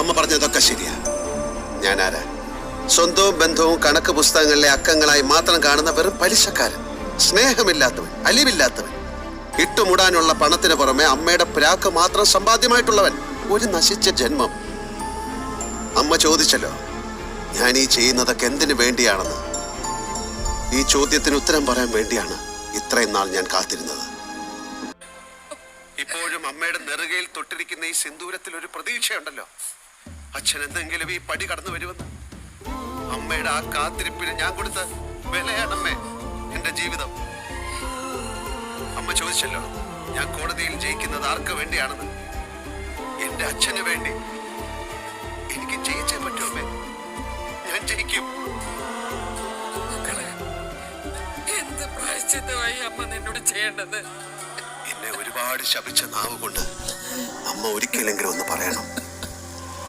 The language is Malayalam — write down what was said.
അമ്മ പറഞ്ഞതൊക്കെ ശരിയാ. ഞാൻ ആരാ? സ്വന്തവും ബന്ധവും കണക്ക് പുസ്തകങ്ങളിലെ അക്കങ്ങളായി മാത്രം കാണുന്ന വെറും പലിശക്കാരൻ, സ്നേഹമില്ലാത്തവൻ, അലിവില്ലാത്തവൻ, ഇട്ടുമുടാനുള്ള പണത്തിന് പുറമെ അമ്മയുടെ പ്രാക്ക് മാത്രം സമ്പാദ്യമായിട്ടുള്ളവൻ. ഒരു നശിച്ച ജന്മം. അമ്മ ചോദിച്ചല്ലോ ഞാൻ ഈ ചെയ്യുന്നതൊക്കെ എന്തിനു വേണ്ടിയാണെന്ന്. ഈ ചോദ്യത്തിന് ഉത്തരം പറയാൻ വേണ്ടിയാണ് ഇത്രയും നാൾ ഞാൻ കാത്തിരുന്നത്. ഇപ്പോഴും അമ്മയുടെ നെറുകയിൽ തൊട്ടിരിക്കുന്ന ഈ സിന്ദൂരത്തിൽ ഒരു പ്രതീക്ഷയുണ്ടല്ലോ. അച്ഛൻ എന്തെങ്കിലും ഈ പടി കടന്നു വരുമെന്ന്. അമ്മയുടെ ആ കാത്തിരിപ്പിന് ഞാൻ കൊടുത്ത വിലയാണമ്മേ എന്റെ ജീവിതം. അമ്മ ചോദിച്ചല്ലോ ഞാൻ കോടതിയിൽ ജയിക്കുന്നത് ആർക്ക് വേണ്ടിയാണെന്ന്. എന്റെ അച്ഛന് വേണ്ടി. എനിക്ക് ജയിച്ചേ പറ്റൂ അമ്മേ. ഞാൻ ജയിക്കും. എന്ത് പ്രായശ്ചിത്തമായി അമ്മ നിന്നോട് ചെയ്യേണ്ടത്? എന്നെ ഒരുപാട് ശപിച്ച നാവ് കൊണ്ട് അമ്മ ഒരിക്കലെങ്കിലും ഒന്ന് പറയണം.